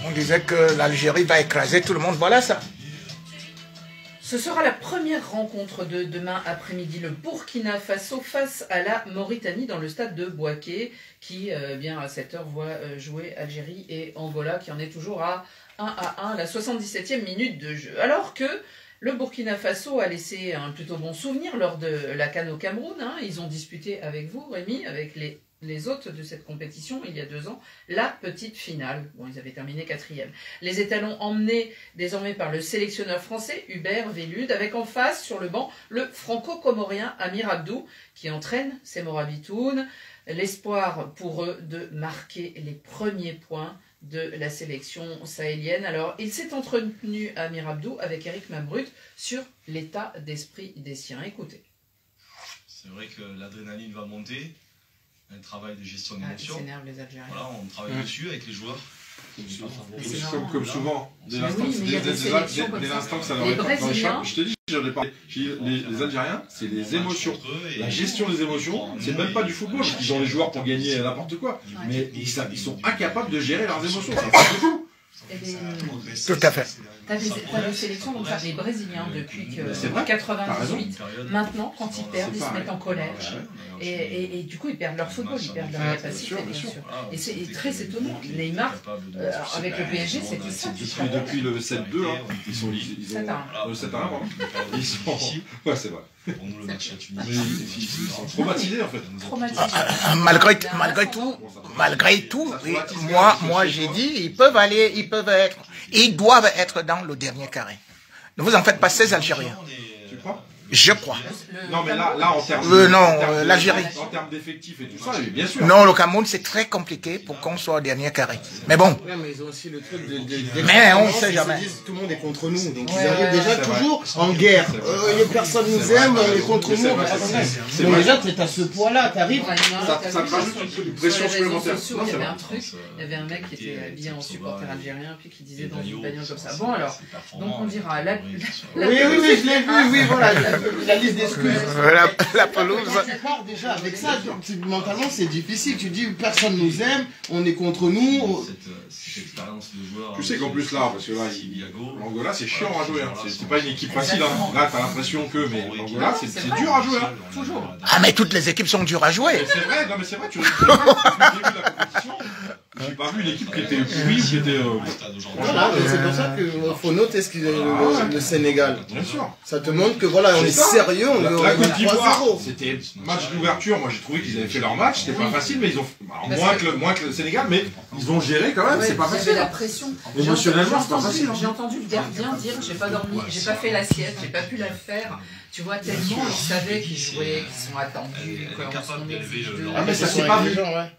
On disait que l'Algérie va écraser tout le monde, voilà ça. Ce sera la première rencontre de demain après-midi, le Burkina Faso face à la Mauritanie dans le stade de Bouaké, qui bien à 7h voit jouer Algérie et Angola, qui en est toujours à 1-1, la 77e minute de jeu. Alors que le Burkina Faso a laissé un plutôt bon souvenir lors de la CAN au Cameroun. Ils ont disputé avec vous, Rémi, avec les hôtes de cette compétition, il y a 2 ans, la petite finale. Bon, ils avaient terminé 4e. Les étalons emmenés désormais par le sélectionneur français, Hubert Velud, avec en face, sur le banc, le franco-comorien Amir Abdou, qui entraîne ses Morabitoun. L'espoir pour eux de marquer les premiers points de la sélection sahélienne. Alors, il s'est entretenu, Amir Abdou, avec Eric Mambrut, sur l'état d'esprit des siens. Écoutez. C'est vrai que l'adrénaline va monter. Un travail de gestion d'émotions. Les Algériens. Voilà, on travaille dessus avec les joueurs. Comme souvent, dès l'instant que ça leur est dans les champs, je te dis, j'en ai parlé. Les Algériens, c'est les émotions. La gestion des émotions, c'est même pas du football. Ils ont les joueurs pour gagner n'importe quoi. Mais ils sont incapables de gérer leurs émotions. C'est fou. Tout à fait. T'as des sélections, donc les Brésiliens, depuis que 98, maintenant, quand ils perdent, ils se mettent en colère. Et du coup, ils perdent leur football, ils perdent leur capacité, bien sûr. Et c'est très étonnant. Neymar, avec le PSG, c'était ça. Depuis le 7-2, ils sont... 7-1, pardon. Ils sont... Ouais, c'est vrai. Pour nous, le match à Tunis, ils sont traumatisés, en fait. Malgré tout, oui, moi j'ai dit, ils doivent être dans le dernier carré. Ne vous en faites pas, 16 Algériens. Tu crois? Je crois. Non, mais là, en termes l'Algérie. En termes d'effectifs et tout ça, bien sûr. Non, le Cameroun, c'est très compliqué pour qu'on soit au dernier carré. Mais bon. Ouais, mais ils ont aussi le truc mais on ne sait jamais. Ils disent tout le monde est contre nous. Donc ils arrivent déjà toujours en guerre. Personne nous aime, on est contre nous. Donc déjà, tu es à ce point-là, tu arrives. Ça te rajoute une pression supplémentaire. Il y avait un truc, il y avait un mec qui était habillé en supporter algérien, puis qui disait dans une bagnole comme ça. Bon alors, donc on dira... Oui, je l'ai vu, oui, voilà. La liste d'excuses. La pelouse. Tu pars déjà avec ça, mentalement c'est difficile. Tu dis personne nous aime, on est contre nous. Cette expérience de joueur. Tu sais qu'en plus là, parce que là, l'Angola c'est chiant à jouer. C'est pas une équipe facile. Là, t'as l'impression que, mais l'Angola c'est dur à jouer. Toujours. Ah, mais toutes les équipes sont dures à jouer. C'est vrai, non mais c'est vrai, tu as vu la compétition. J'ai pas vu une équipe qui était pourrie, qui était... Voilà, c'est pour ça qu'il faut noter le Sénégal. Bien sûr. Ça te montre que voilà, on est sérieux, on est la Côte d'Ivoire, c'était match d'ouverture, moi j'ai trouvé qu'ils avaient fait leur match, c'était pas facile, mais ils ont... moins que le Sénégal, mais ils ont géré quand même, c'est pas facile. La pression. Émotionnellement, c'est pas facile. J'ai entendu le gardien dire, j'ai pas dormi, j'ai pas fait l'assiette, j'ai pas pu la faire. Tu vois, tellement ils savaient qu'ils jouaient, qu'ils sont attendus, Ah mais ça s'est pas vu.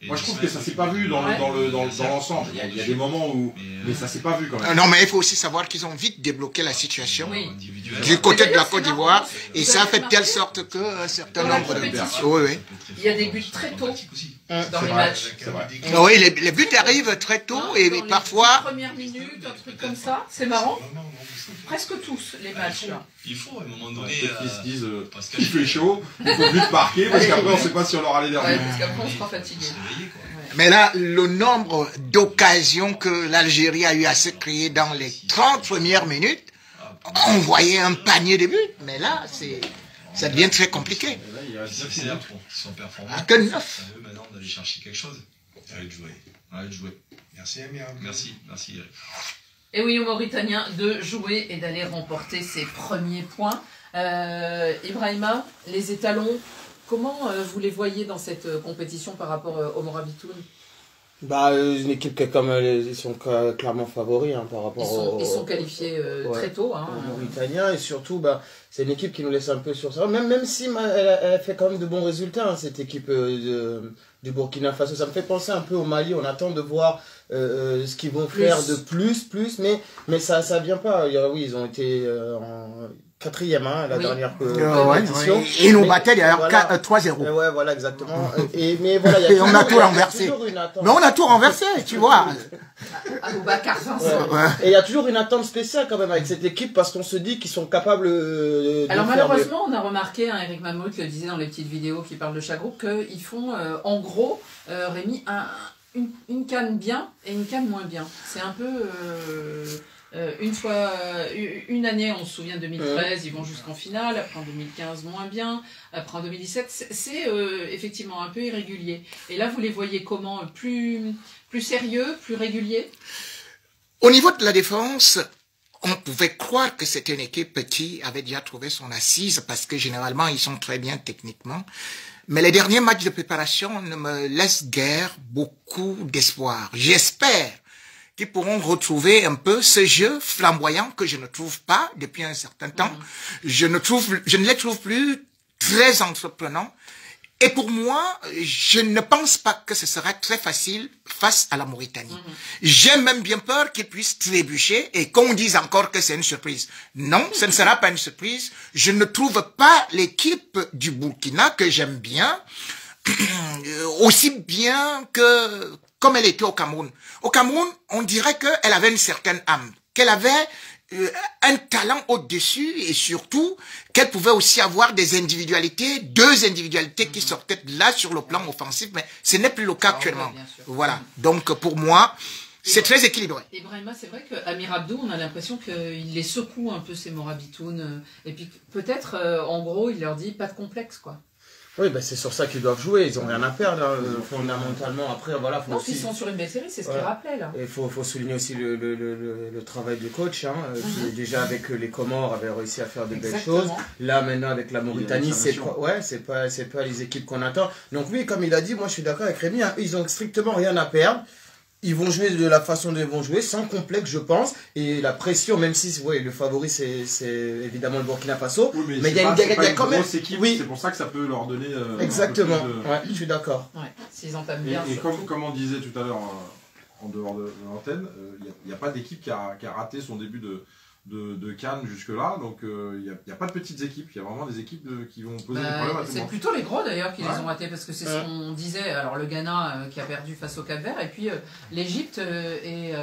Moi je trouve que ça s'est pas vu dans l'ensemble. Il y a des moments où... Mais ça s'est pas vu quand même. Non mais il faut aussi savoir qu'ils ont vite débloqué la situation du côté de la Côte d'Ivoire. Et ça a fait de telle sorte que un certain nombre de... Oui. Il y a des buts très tôt dans les matchs. Oui, les buts arrivent très tôt et parfois... Dans les premières minutes, un truc comme ça, c'est marrant. Presque tous les matchs là. Il faut à un moment donné. Ils se disent il fait chaud, il faut but marquer parce qu'après on ne sait pas si on aura les derniers. Parce qu'après on sera fatigué. Mais là, le nombre d'occasions que l'Algérie a eu à se créer dans les 30 premières minutes, on voyait un panier de buts. Mais là, ça devient très compliqué. Ils sont performants. Que 9. C'est à eux maintenant d'aller chercher quelque chose. Arrête de jouer. Merci Amir. Merci Eric. Et oui, aux Mauritaniens de jouer et d'aller remporter ses premiers points. Ibrahima, les étalons, comment vous les voyez dans cette compétition par rapport au Morabitoun? Une équipe qui ils sont clairement favoris par rapport ils sont qualifiés très tôt. Aux Mauritaniens, et surtout, c'est une équipe qui nous laisse un peu sur ça. Même si elle fait quand même de bons résultats, cette équipe du Burkina Faso. Ça me fait penser un peu au Mali. On attend de voir ce qu'ils vont faire de plus, mais ça vient pas. Oui, ils ont été en 4e la dernière compétition. Et ils nous battaient d'ailleurs 3-0. Ouais, voilà, exactement. Mais voilà, et on a tout renversé. Mais on a tout renversé, tu vois. Et il y a toujours une attente spéciale quand même avec cette équipe parce qu'on se dit qu'ils sont capables de Alors malheureusement, on a remarqué, Eric Mamoud le disait dans les petites vidéos qui parlent de chaque groupe, qu'ils font en gros, Rémi, une canne bien et une canne moins bien. C'est un peu... une année, on se souvient 2013, ils vont jusqu'en finale, après en 2015 moins bien, après en 2017, c'est effectivement un peu irrégulier. Et là, vous les voyez comment? Plus sérieux, plus régulier? Au niveau de la défense, on pouvait croire que c'était une équipe qui avait déjà trouvé son assise parce que généralement, ils sont très bien techniquement. Mais les derniers matchs de préparation ne me laissent guère beaucoup d'espoir. J'espère qu'ils pourront retrouver un peu ce jeu flamboyant que je ne trouve pas depuis un certain temps. Je ne les trouve plus très entreprenants. Et pour moi, je ne pense pas que ce sera très facile face à la Mauritanie. J'ai même bien peur qu'ils puissent trébucher et qu'on dise encore que c'est une surprise. Non, ce ne sera pas une surprise. Je ne trouve pas l'équipe du Burkina que j'aime bien, aussi bien que comme elle était au Cameroun. Au Cameroun, on dirait qu'elle avait une certaine âme, qu'elle avait un talent au-dessus et surtout qu'elle pouvait aussi avoir des individualités, deux individualités qui sortaient de là sur le plan offensif, mais ce n'est plus le cas actuellement. Voilà. Donc pour moi, C'est très équilibré. Ibrahima, c'est vrai qu'Amir Abdou, on a l'impression qu'il les secoue un peu, ces Morabitoun. Et puis peut-être, en gros, il leur dit pas de complexe, quoi. Oui, ben c'est sur ça qu'ils doivent jouer, ils n'ont rien à perdre, hein, fondamentalement. Après, voilà, faut aussi... Ils sont sur une belle série, c'est ce qu'il rappelait, là. Il faut souligner aussi le travail du coach, hein, qui déjà avec les Comores avait réussi à faire de belles choses. Là, maintenant, avec la Mauritanie, c'est pas les équipes qu'on attend. Donc oui, comme il a dit, moi je suis d'accord avec Rémi, hein, ils ont strictement rien à perdre. Ils vont jouer de la façon dont ils vont jouer, sans complexe, je pense. Et la pression, même si le favori, c'est évidemment le Burkina Faso. Oui, mais il y a quand même... équipe, c'est pour ça que ça peut leur donner... Exactement, ouais, je suis d'accord. Ouais, s'ils entament bien. Et comme on disait tout à l'heure, en dehors de l'antenne, il n'y a pas d'équipe qui a raté son début de CAN jusque-là, donc il n'y a pas de petites équipes, il y a vraiment des équipes qui vont poser des problèmes à tout le monde. C'est plutôt les gros d'ailleurs qui les ont ratés, parce que c'est ce qu'on disait, alors le Ghana qui a perdu face au Cap-Vert, et puis l'Égypte et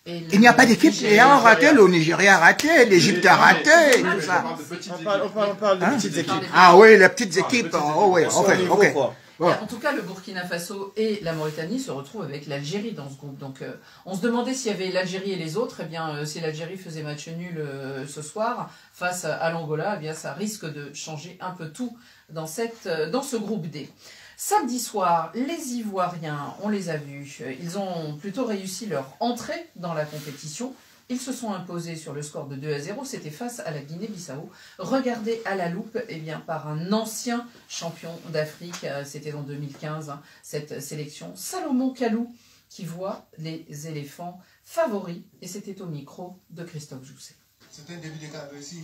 il n'y a pas d'équipe ayant raté, le Nigeria a raté, l'Égypte a raté, tout ça. On parle de petites équipes. Ah oui, les petites équipes, oh oui, ok. Voilà. En tout cas, le Burkina Faso et la Mauritanie se retrouvent avec l'Algérie dans ce groupe. Donc, on se demandait s'il y avait l'Algérie et les autres. Eh bien, si l'Algérie faisait match nul ce soir face à l'Angola, eh bien, ça risque de changer un peu tout dans ce groupe D. Samedi soir, les Ivoiriens, on les a vus, ils ont plutôt réussi leur entrée dans la compétition. Ils se sont imposés sur le score de 2-0, c'était face à la Guinée-Bissau. Regardez à la loupe, eh bien, par un ancien champion d'Afrique, c'était en 2015, hein, cette sélection, Salomon Kalou, qui voit les éléphants favoris, et c'était au micro de Christophe Jousset. C'était un début de cadre réussi.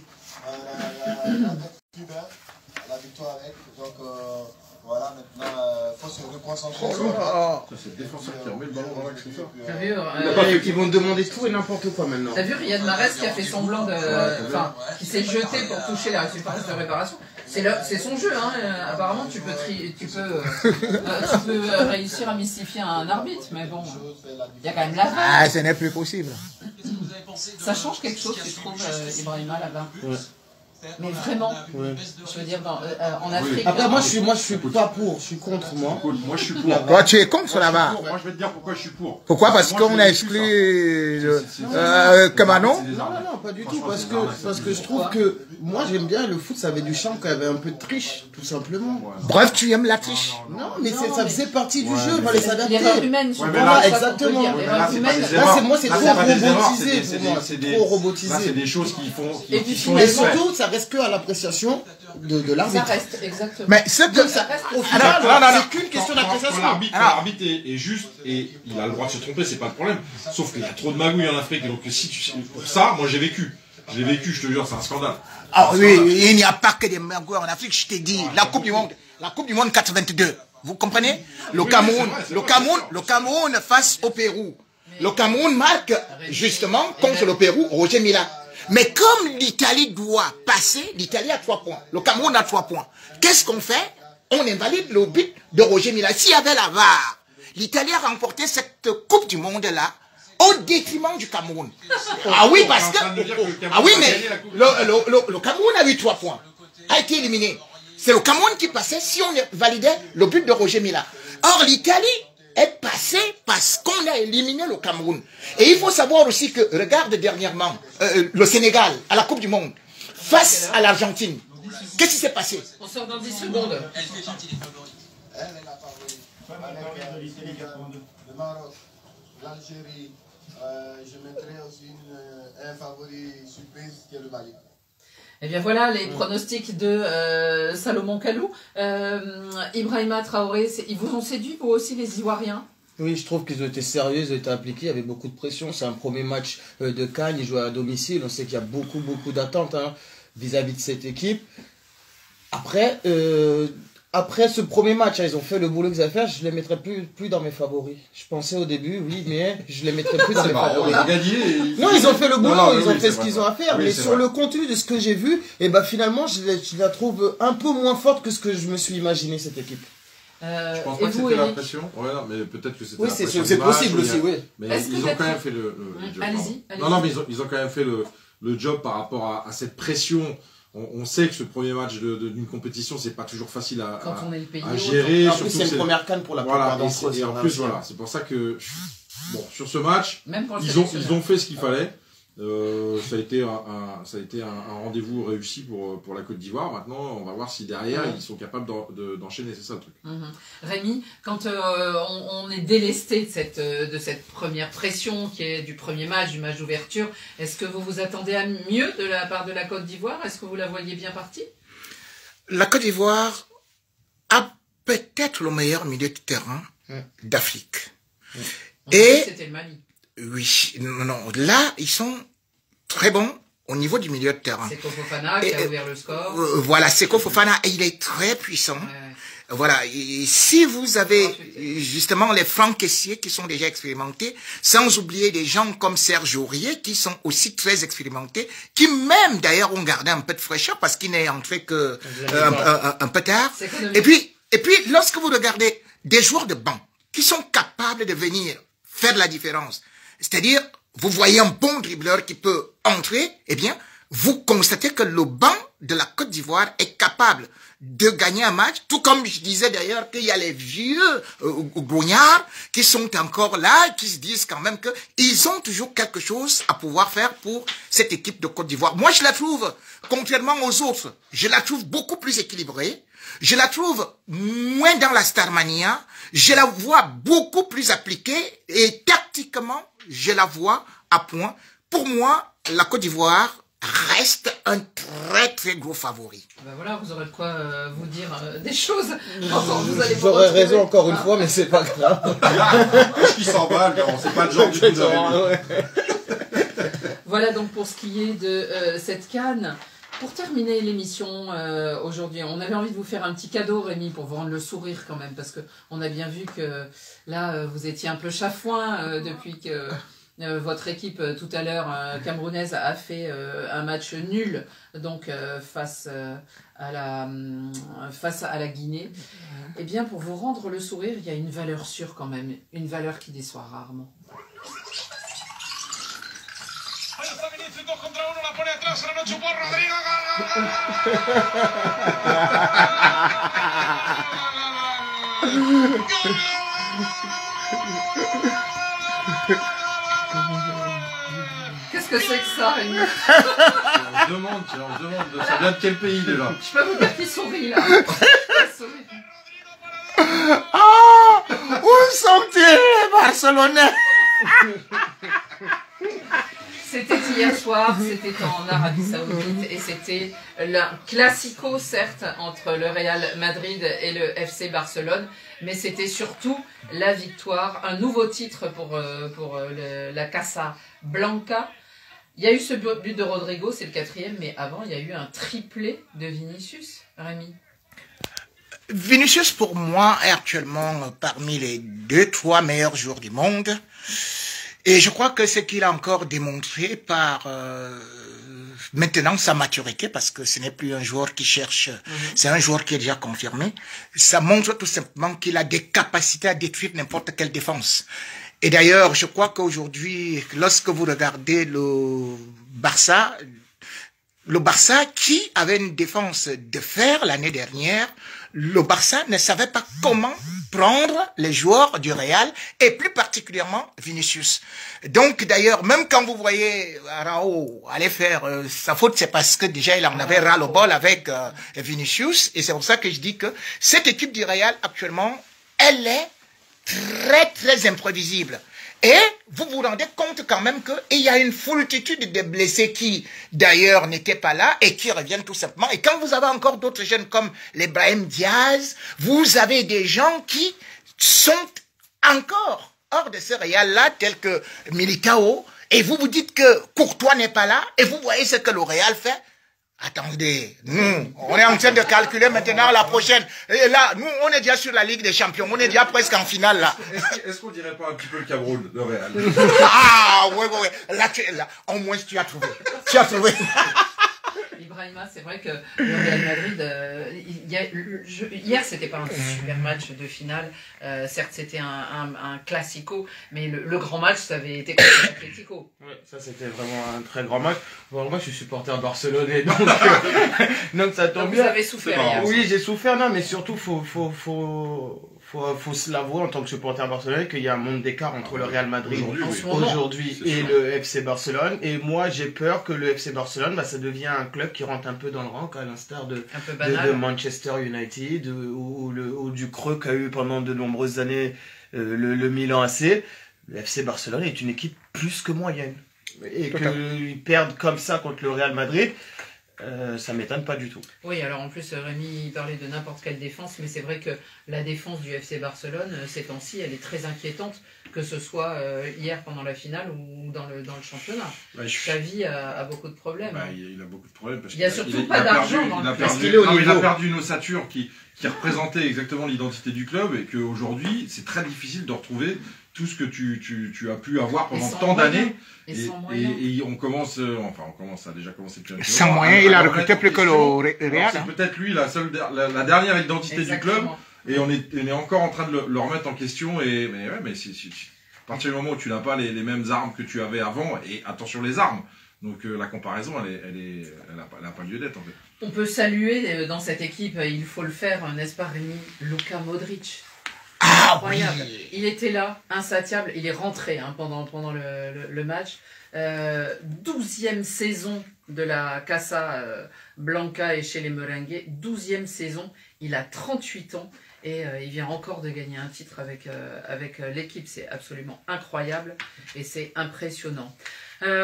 La victoire avec, donc voilà, maintenant, il faut se reconcentrer. C'est le défenseur qui remet le ballon dans l'axe, c'est ça. Ils vont demander tout et n'importe quoi maintenant. T'as vu Riyad Mahrez qui a fait semblant de... Enfin, qui s'est jeté pour toucher la surface de réparation. C'est son jeu, hein. Apparemment, tu peux réussir à mystifier un arbitre, mais bon, il y a quand même la fin. Ah, ce n'est plus possible. Ça change quelque chose, tu trouves, Ibrahima, là-bas? Mais vraiment, je veux dire, en Afrique... Après, moi, je suis pas pour, je suis contre, moi. Moi, je suis pour. Toi, tu es contre là-bas. Moi, je vais te dire pourquoi je suis pour. Pourquoi? Parce qu'on a exclu Camano? Non, pas du tout. Parce que je trouve que moi, j'aime bien le foot, ça avait du charme quand il y avait un peu de triche, tout simplement. Bref, tu aimes la triche? Non, mais ça faisait partie du jeu, il fallait s'adapter. L'erreur humaine, voilà, exactement. Là, c'est trop robotisé pour moi. Trop robotisé. Là, c'est des choses qui font. Et surtout, ça reste que à l'appréciation de l'arbitre. Ça reste, exactement. Mais c'est que ça reste au final, c'est qu'une question d'appréciation. L'arbitre est juste et il a le droit de se tromper, c'est pas le problème. Sauf qu'il y a trop de magouilles en Afrique, donc si tu pour ça, moi j'ai vécu. Je l'ai vécu, je te jure, c'est un scandale. Ah oui, il n'y a pas que des magouilles en Afrique, je t'ai dit. La Coupe du Monde 82. Vous comprenez? Le Cameroun face au Pérou. Le Cameroun marque justement contre le Pérou, Roger Mila. Mais comme l'Italie doit passer, l'Italie a 3 points. Le Cameroun a 3 points. Qu'est-ce qu'on fait? On invalide le but de Roger Mila. S'il y avait la VAR, l'Italie a remporté cette Coupe du Monde-là au détriment du Cameroun. Ah oui, parce que... Ah oui, mais le Cameroun a eu 3 points. A été éliminé. C'est le Cameroun qui passait si on validait le but de Roger Mila. Or, l'Italie est passée parce qu'on a éliminé le Cameroun. Et il faut savoir aussi que, regarde dernièrement, le Sénégal à la Coupe du Monde, face à l'Argentine. Qu'est-ce qui s'est passé? On sort dans 10 secondes. Le Maroc, l'Algérie, je mettrais aussi un favori surprise qui est le Mali. Eh bien voilà les pronostics de Salomon Kalou. Ibrahima Traoré, ils vous ont séduit vous aussi les Ivoiriens? Oui, je trouve qu'ils ont été sérieux, ils ont été appliqués, il y avait beaucoup de pression. C'est un premier match de CAN, ils jouaient à domicile, on sait qu'il y a beaucoup d'attentes vis-à-vis de cette équipe. Après ce premier match, ils ont fait le boulot qu'ils avaient fait, je ne les mettrais plus dans mes favoris. Je pensais au début, oui, mais je ne les mettrais plus dans mes favoris. Non, ils ont fait le boulot, ils ont fait ce qu'ils ont à faire, mais sur le contenu de ce que j'ai vu, et ben finalement, je la trouve un peu moins forte que ce que je me suis imaginé, cette équipe. Je pense pas que c'était la pression. Ouais, non, mais peut-être que c'était la pression. Oui, c'est possible aussi, oui. Mais ils ont quand même fait le job. Allez-y. Non, mais ils ont quand même fait le job par rapport à cette pression. On sait que ce premier match d'une compétition, c'est pas toujours facile à gérer. En plus, c'est une première CAN pour la plupart d'entre eux. Et en plus, voilà, c'est pour ça que bon, sur ce match, ils ont fait ce qu'il fallait. Ça a été un rendez-vous réussi pour la Côte d'Ivoire. Maintenant, on va voir si derrière, ils sont capables d'enchaîner. C'est ça le truc. Rémi, quand on est délesté de cette première pression qui est du premier match, du match d'ouverture, est-ce que vous vous attendez à mieux de la part de la Côte d'Ivoire? Est-ce que vous la voyez bien partie? La Côte d'Ivoire a peut-être le meilleur milieu de terrain d'Afrique. Et c'était le Mali. Oui, non, là, ils sont très bons au niveau du milieu de terrain. Seko Fofana qui a ouvert le score. Voilà, Seko Fofana, et il est très puissant. Voilà, et si vous avez justement les Franck Kessié qui sont déjà expérimentés, sans oublier des gens comme Serge Aurier qui sont aussi très expérimentés, qui même d'ailleurs ont gardé un peu de fraîcheur parce qu'il n'est entré que un peu tard. Et puis, lorsque vous regardez des joueurs de banc qui sont capables de venir faire la différence, c'est-à-dire, vous voyez un bon dribbleur qui peut entrer, eh bien, vous constatez que le banc de la Côte d'Ivoire est capable de gagner un match, tout comme je disais d'ailleurs qu'il y a les vieux grognards qui sont encore là, qui se disent quand même qu'ils ont toujours quelque chose à pouvoir faire pour cette équipe de Côte d'Ivoire. Moi, je la trouve, contrairement aux autres, je la trouve beaucoup plus équilibrée. Je la trouve moins dans la Starmania, je la vois beaucoup plus appliquée et tactiquement, je la vois à point. Pour moi, la Côte d'Ivoire reste un très très gros favori. Ben voilà, vous aurez de quoi vous dire des choses. Vous aurez raison encore une fois, mais c'est pas grave. Qui s'emballe, c'est pas le genre du tout. Voilà donc pour ce qui est de cette CAN. Pour terminer l'émission aujourd'hui, on avait envie de vous faire un petit cadeau, Rémi, pour vous rendre le sourire quand même, parce qu'on a bien vu que là, vous étiez un peu chafouin depuis que votre équipe, tout à l'heure, camerounaise, a fait un match nul donc, face à la Guinée. Eh bien, pour vous rendre le sourire, il y a une valeur sûre quand même, une valeur qui déçoit rarement. Contra uno, la pone atrás, se la chupó Rodrigo. Qu'est-ce que c'est que ça, Rémi? On se demande, ça vient de quel pays déjà? Je peux vous dire qu'il sourit là. Ah, où sont-ils les Barcelonais? C'était hier soir, c'était en Arabie Saoudite et c'était le classico certes entre le Real Madrid et le FC Barcelone, mais c'était surtout la victoire, un nouveau titre pour la Casa Blanca. Il y a eu ce but de Rodrigo, c'est le 4e, mais avant il y a eu un triplé de Vinicius, Rémi. Vinicius pour moi est actuellement parmi les 2-3 meilleurs joueurs du monde. Et je crois que ce qu'il a encore démontré par maintenant sa maturité, parce que ce n'est plus un joueur qui cherche, c'est un joueur qui est déjà confirmé, ça montre tout simplement qu'il a des capacités à détruire n'importe quelle défense. Et d'ailleurs, je crois qu'aujourd'hui, lorsque vous regardez le Barça qui avait une défense de fer l'année dernière, le Barça ne savait pas comment prendre les joueurs du Real et plus particulièrement Vinicius. Donc d'ailleurs, même quand vous voyez Araujo aller faire sa faute, c'est parce que déjà il en avait ras le bol avec Vinicius, et c'est pour ça que je dis que cette équipe du Real actuellement, elle est très très imprévisible. Et vous vous rendez compte quand même qu'il y a une foultitude de blessés qui, d'ailleurs, n'étaient pas là et qui reviennent tout simplement. Et quand vous avez encore d'autres jeunes comme les Brahim Diaz, vous avez des gens qui sont encore hors de ce Real-là, tels que Militao, et vous vous dites que Courtois n'est pas là, et vous voyez ce que le Real fait. Attendez, nous, on est en train de calculer maintenant la prochaine. Et là, nous, on est déjà sur la Ligue des Champions. On est déjà presque en finale, là. Est-ce qu'on dirait pas un petit peu le Cameroun, le Real? Ah, ouais. Là, au moins, tu as trouvé. Tu as trouvé. Ibrahima, c'est vrai que le Real Madrid, hier, c'était pas un super match de finale. Certes, c'était un classico, mais le grand match, ça avait été contre l'Atlético. Oui, ça c'était vraiment un très grand match. Bon, moi, je suis supporter barcelonais, donc ça tombe bien. Vous avez souffert hier. Oui, j'ai souffert, non, mais surtout, faut faut se l'avouer en tant que supporter barcelonais qu'il y a un monde d'écart entre le Real Madrid aujourd'hui et le FC Barcelone. Et moi, j'ai peur que le FC Barcelone, ça devient un club qui rentre un peu dans le rang, à l'instar de Manchester United ou du creux qu'a eu pendant de nombreuses années le Milan AC. Le FC Barcelone est une équipe plus que moyenne. Et qu'ils perdent comme ça contre le Real Madrid, ça m'étonne pas du tout. Oui, alors en plus, Rémi parlait de n'importe quelle défense, mais c'est vrai que la défense du FC Barcelone, ces temps-ci, elle est très inquiétante, que ce soit hier pendant la finale ou dans le championnat. Xavi a beaucoup de problèmes. Il a beaucoup de problèmes. Parce il n'y a surtout pas d'argent dans le club. Il a perdu une ossature qui représentait exactement l'identité du club, et qu'aujourd'hui, c'est très difficile de retrouver tout ce que tu as pu avoir pendant tant d'années. Et on commence, ça a déjà commencé depuis un peu. Sans moyens, il a recruté plus que le Real. C'est peut-être lui la dernière identité du club, et on est encore en train de le remettre en question. Mais à partir du moment où tu n'as pas les mêmes armes que tu avais avant, et attention les armes, donc la comparaison, elle n'a pas lieu d'être en fait. On peut saluer dans cette équipe, il faut le faire, n'est-ce pas Rémi, Luka Modric. Incroyable. Oui. Il était là, insatiable. Il est rentré pendant le match. 12e saison de la Casa Blanca et chez les Merengues. 12e saison. Il a 38 ans et il vient encore de gagner un titre avec l'équipe. C'est absolument incroyable et c'est impressionnant.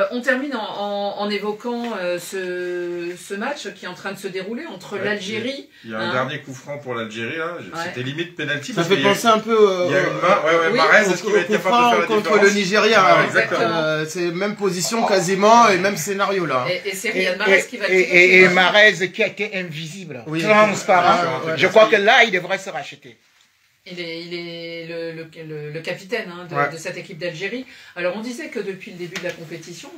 On termine en évoquant ce match qui est en train de se dérouler entre l'Algérie. Il y a un dernier coup franc pour l'Algérie là. C'était limite penalty. Ça fait penser un peu. Il y a une main. Mahrez, est-ce qu'il va être capable de faire la contre le Nigeria. C'est même position quasiment et même scénario là. Et c'est Riyad Mahrez qui va. Et Mahrez qui a été invisible, transparent. Je crois que là, il devrait se racheter. Il est le capitaine de cette équipe d'Algérie. Alors on disait que depuis le début de la compétition,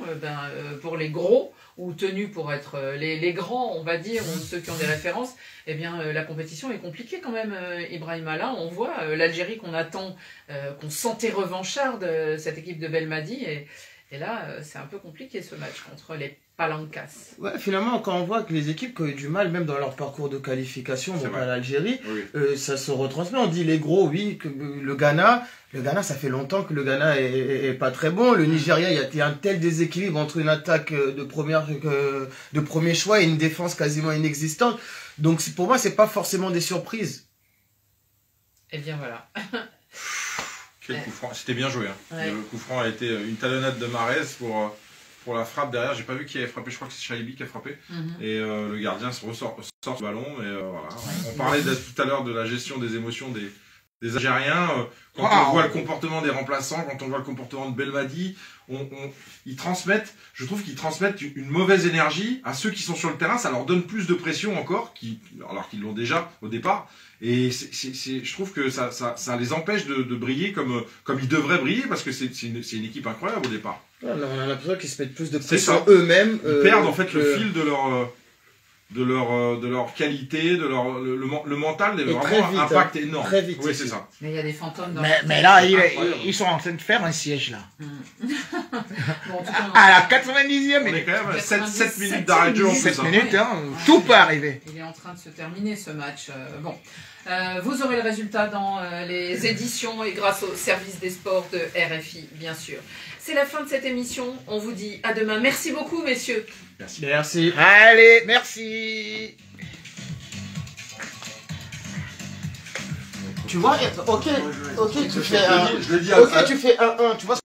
pour les gros, ou tenus pour être les grands, on va dire, ou ceux qui ont des références, eh bien la compétition est compliquée quand même, Ibrahima. Là, on voit l'Algérie qu'on attend, qu'on sentait revancharde, cette équipe de Belmadi, et là, c'est un peu compliqué ce match contre les Palancas. Ouais, finalement, quand on voit que les équipes qui ont eu du mal, même dans leur parcours de qualification, donc à l'Algérie, ça se retransmet. On dit les gros, oui, que le Ghana, ça fait longtemps que le Ghana est pas très bon. Le Nigeria, il y a un tel déséquilibre entre une attaque de premier choix et une défense quasiment inexistante. Donc pour moi, c'est pas forcément des surprises. Eh bien voilà. Quel coup franc. C'était bien joué. Le coup franc a été une talonnade de Mahrez pour la frappe derrière. J'ai pas vu qui avait frappé, je crois que c'est Chaibi qui a frappé. Et le gardien sort le ballon. Mais voilà. On parlait tout à l'heure de la gestion des émotions des Algériens. Quand on voit le comportement des remplaçants, quand on voit le comportement de Belmadi, je trouve qu'ils transmettent une mauvaise énergie à ceux qui sont sur le terrain. Ça leur donne plus de pression encore, alors qu'ils l'ont déjà au départ. Et je trouve que ça les empêche de briller comme ils devraient briller, parce que c'est une équipe incroyable au départ. On a l'impression qu'ils se mettent plus de pression eux-mêmes. Ils perdent en fait le fil de leur qualité, le mental est vraiment impact énorme. Très vite. Oui, c'est ça. Mais il y a des fantômes dans mais là, ils sont en train de faire un siège là. Bon, à la 90e. On est quand même 7 minutes d'arrêt de jeu. 7 minutes, tout peut arriver. Il est en train de se terminer ce match. Vous aurez le résultat dans les éditions et grâce au service des sports de RFI, bien sûr. C'est la fin de cette émission. On vous dit à demain. Merci beaucoup, messieurs. Merci. Allez, merci. Tu vois, ok, tu fais un 1-1, tu vois.